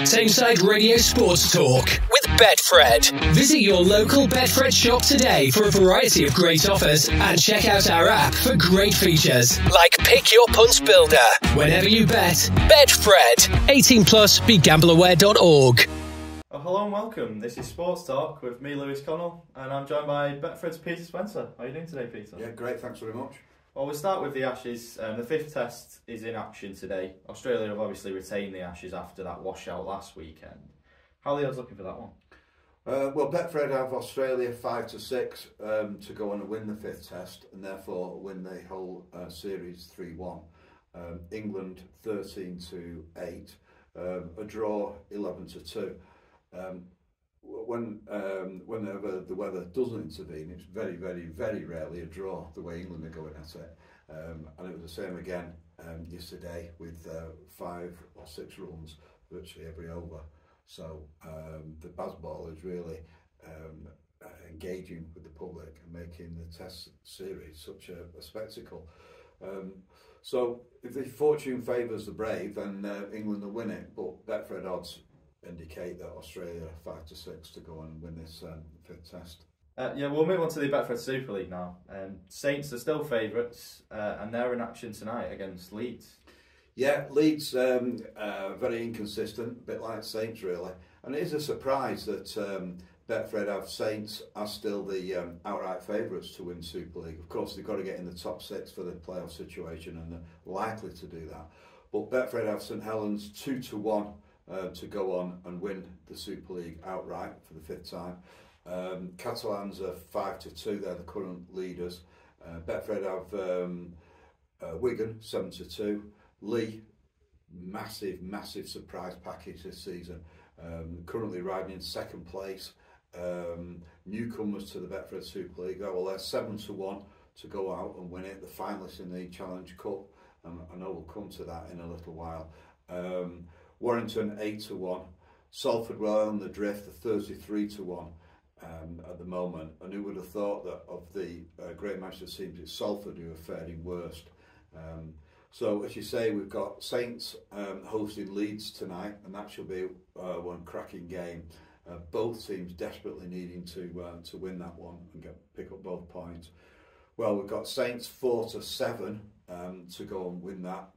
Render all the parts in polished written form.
Tameside Radio Sports Talk with Betfred. Visit your local Betfred shop today for a variety of great offers and check out our app for great features like Pick Your Punts Builder. Whenever you bet, Betfred. 18 plus, begambleaware.org. Oh, hello and welcome. This is Sports Talk with me, Lewis Connell, and I'm joined by Betfred's Peter Spencer. How are you doing today, Peter? Yeah, great. Thanks very much. Well, we'll start with the Ashes. The fifth test is in action today. Australia have obviously retained the Ashes after that washout last weekend. How are the odds looking for that one? Well, Betfred have Australia 5-6 to go on and win the fifth test and therefore win the whole series 3-1. England 13-8, a draw 11-2. Whenever the weather doesn't intervene, it's very, very, very rarely a draw the way England are going at it. And it was the same again yesterday with 5 or 6 runs virtually every over. So the Bazball is really engaging with the public and making the Test series such a spectacle. So if the fortune favours the brave, then England will win it. But Betfred odds indicate that Australia 5-6 to go on and win this fifth test. Yeah, we'll move on to the Betfred Super League now. Saints are still favourites, and they're in action tonight against Leeds. Yeah, Leeds very inconsistent, a bit like Saints really, and it is a surprise that Betfred have Saints are still the outright favourites to win Super League. Of course, they've got to get in the top 6 for the playoff situation, and they're likely to do that. But Betfred have St Helens 2-1 to go on and win the Super League outright for the 5th time. Catalans are 5-2, they're the current leaders. Betfred have Wigan 7-2. Lee, massive surprise package this season. Currently riding in 2nd place. Newcomers to the Betfred Super League. Well, they're 7-1 to go out and win it. The finalists in the Challenge Cup. I know we'll come to that in a little while. Warrington 8-1. Salford were on the drift, they're 33-1 at the moment. And who would have thought that of the Great Manchester teams, it's Salford who are faring worst. So as you say, we've got Saints hosting Leeds tonight, and that should be one cracking game. Both teams desperately needing to win that one and pick up both points. Well, we've got Saints 4-7 to go and win that.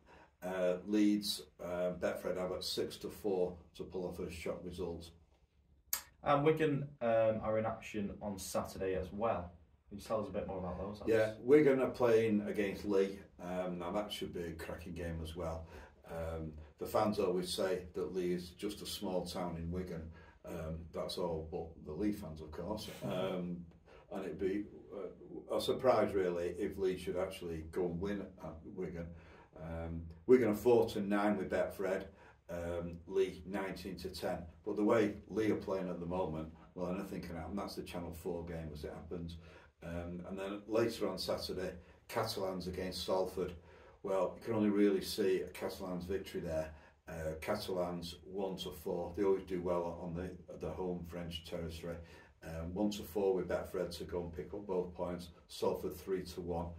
Leeds, Betfred have at 6-4 to pull off a shock result. And Wigan are in action on Saturday as well. Can you tell us a bit more about those? Yeah, Wigan are playing against Lee. Now that should be a cracking game as well. The fans always say that Lee is just a small town in Wigan. That's all, but the Lee fans, of course. And it'd be a surprise really if Lee should actually go and win at Wigan. Wigan are 4-9 with Betfred. Lee 19-10. But the way Lee are playing at the moment, well, anything can happen. That's the Channel 4 game as it happens. And then later on Saturday, Catalans against Salford. Well, you can only really see a Catalans victory there. Catalans 1-4. They always do well on the home French territory. 1-4 with Betfred to go and pick up both points. Salford 3-1.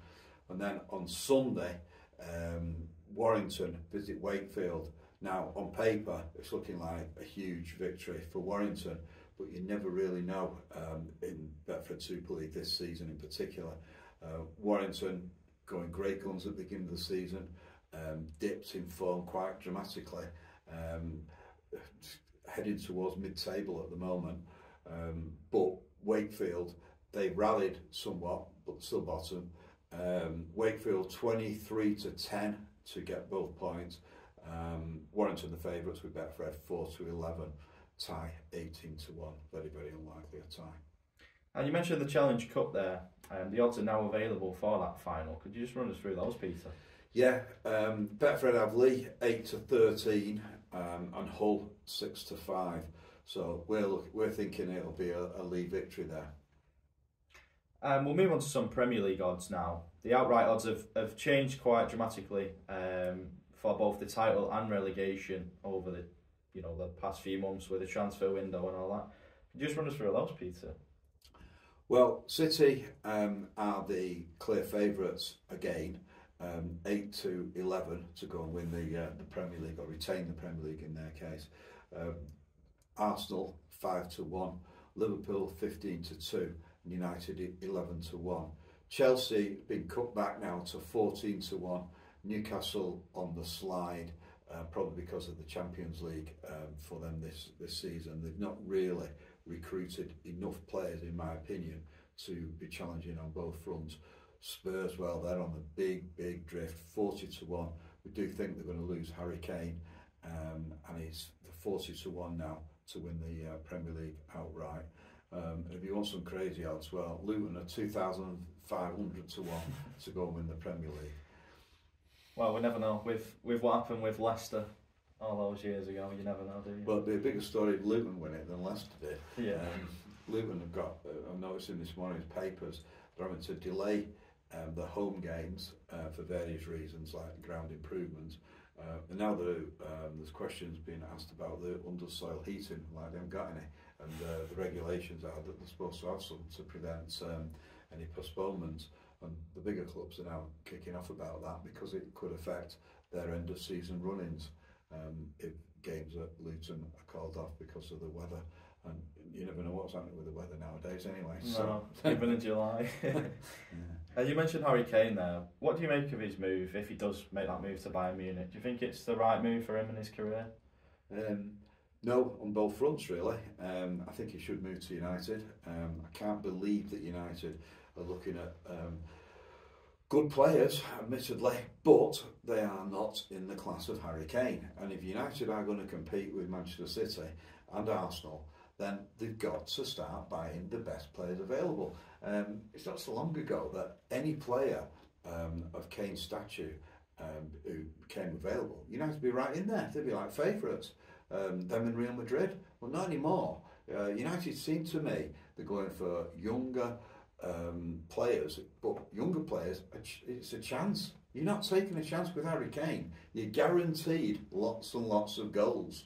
And then on Sunday, Warrington visit Wakefield. Now, on paper, it's looking like a huge victory for Warrington, but you never really know in Betfred Super League this season in particular. Warrington going great guns at the beginning of the season, dipped in form quite dramatically, heading towards mid-table at the moment. But Wakefield, they rallied somewhat, but still bottom. Wakefield 23-10 to get both points. Warrington the favourites with Betfred 4-11. Tie 18-1. Very, very unlikely a tie. And you mentioned the Challenge Cup there. The odds are now available for that final. Could you just run us through those, Peter? Yeah, Betfred have Lee 8-13 and Hull 6-5. So we're thinking it'll be a Lee victory there. We'll move on to some Premier League odds now. The outright odds have changed quite dramatically for both the title and relegation over the past few months with the transfer window and all that. Could you just run us through those, Peter? Well, City are the clear favourites again, 8-11 to go and win the Premier League or retain the Premier League in their case. Arsenal 5-1, Liverpool 15-2, and United 11-1. Chelsea been cut back now to 14-1. Newcastle on the slide, probably because of the Champions League for them this season. They've not really recruited enough players, in my opinion, to be challenging on both fronts. Spurs, well, they're on the big drift, 40-1. We do think they're going to lose Harry Kane, and he's 40-1 now to win the Premier League outright. If you want some crazy odds, well, Luton are 2,500-1 to go and win the Premier League. Well, we never know. With what happened with Leicester all those years ago, you never know, do you? Well, it'd be a bigger story if Luton win it than Leicester did. Yeah. Luton have got, I'm noticing this morning's papers, they're having to delay the home games for various reasons, like ground improvements. And now there's questions being asked about the undersoil heating, like they haven't got any. And the regulations are that they're supposed to have some to prevent any postponements. And the bigger clubs are now kicking off about that because it could affect their end of season run-ins if games at Luton are called off because of the weather. And you never know what's happening with the weather nowadays anyway. No, even in July. Yeah. You mentioned Harry Kane there. What do you make of his move, if he does make that move to Bayern Munich? Do you think it's the right move for him in his career? No, on both fronts really. I think he should move to United. I can't believe that United are looking at good players, admittedly, but they are not in the class of Harry Kane. And if United are going to compete with Manchester City and Arsenal, then they've got to start buying the best players available. It's not so long ago that any player of Kane's stature who became available, United would be right in there. They'd be like favourites. Them in Real Madrid. Well, not anymore. United seem to me they're going for younger players, but younger players, it's a chance. You're not taking a chance with Harry Kane. You're guaranteed lots and lots of goals.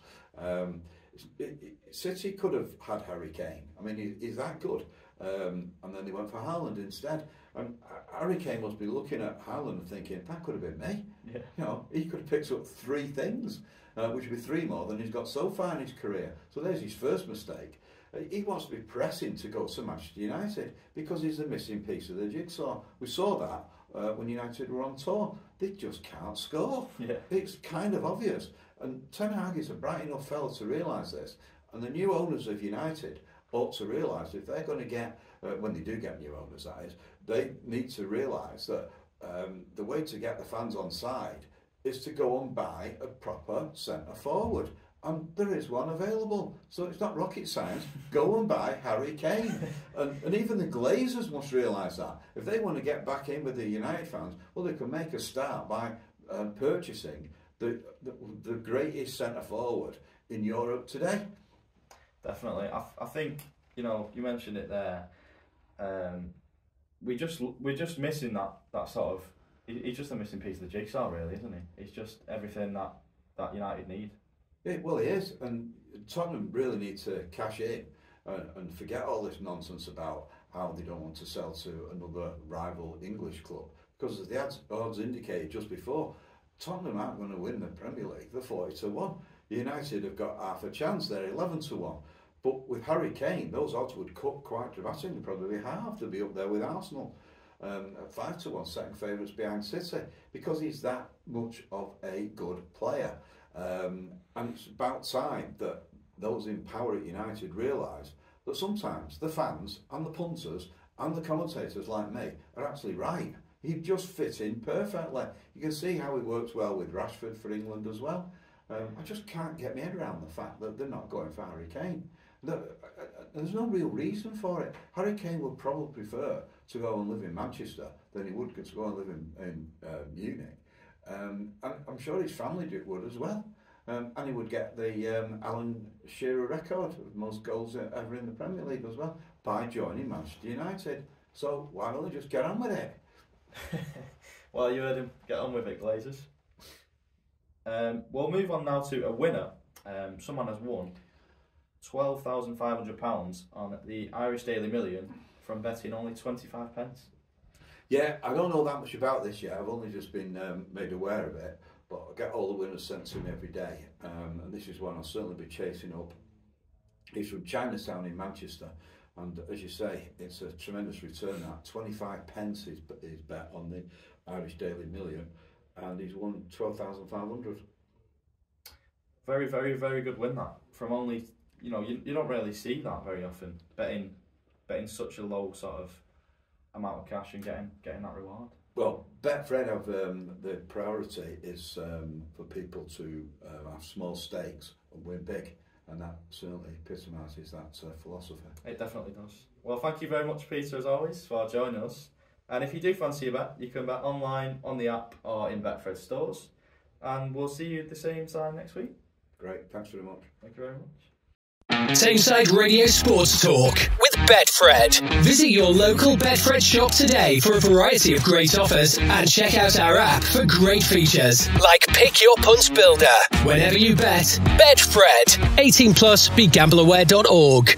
City could have had Harry Kane. I mean, he's that good. And then they went for Haaland instead. And Harry Kane must be looking at Haaland and thinking, that could have been me. Yeah. You know, he could have picked up 3 things, which would be 3 more than he's got so far in his career. So there's his first mistake. He wants to be pressing to go to Manchester United because he's the missing piece of the jigsaw. We saw that when United were on tour. They just can't score. Yeah. It's kind of obvious. And Ten Hag is a bright enough fellow to realise this. And the new owners of United ought to realise if they're going to get, when they do get new owners that is, they need to realise that the way to get the fans on side is to go and buy a proper centre forward. And there is one available. So it's not rocket science. Go and buy Harry Kane. And even the Glazers must realise that. If they want to get back in with the United fans, well, they can make a start by purchasing the greatest centre forward in Europe today. Definitely. I think, you know, you mentioned it there. We're just missing that sort of. He's just a missing piece of the jigsaw, really, isn't he? He's just everything that United need. Yeah, well, he is, and Tottenham really need to cash in and forget all this nonsense about how they don't want to sell to another rival English club. Because as the odds indicated just before, Tottenham aren't going to win the Premier League. They're 40-1. United have got half a chance. They're 11-1. But with Harry Kane, those odds would cut quite dramatically, probably half to be up there with Arsenal. At 5-1, second favourites behind City, because he's that much of a good player. And it's about time that those in power at United realise that sometimes the fans and the punters and the commentators like me are actually right. He'd just fit in perfectly. You can see how he works well with Rashford for England as well. I just can't get my head around the fact that they're not going for Harry Kane. There's no real reason for it. Harry Kane would probably prefer to go and live in Manchester than he would to go and live in Munich. And I'm sure his family would as well. And he would get the Alan Shearer record of most goals ever in the Premier League as well by joining Manchester United. So why don't they just get on with it? Well, you heard him. Get on with it, Glazers. We'll move on now to a winner. Someone has won £12,500 on the Irish Daily Million from betting only 25p. Yeah, I don't know that much about this yet. I've only just been made aware of it. but I get all the winners sent to me every day, and this is one I'll certainly be chasing up. He's from Chinatown in Manchester, and as you say, it's a tremendous return. That 25 pence is bet on the Irish Daily Million, and he's won 12,500. Very, very, very good win that. From only, you don't really see that very often. Betting such a low sort of amount of cash and getting that reward. Well, Betfred have the priority is for people to have small stakes and win big, and that certainly epitomises that philosophy. It definitely does. Well, thank you very much, Peter, as always, for joining us. And if you do fancy a bet, you can bet online, on the app, or in Betfred stores. And we'll see you at the same time next week. Great, thanks very much. Thank you very much. Tameside Radio Sports Talk with Betfred. Visit your local Betfred shop today for a variety of great offers and check out our app for great features like Pick Your Punts Builder. Whenever you bet, Betfred. 18+, begambleaware.org.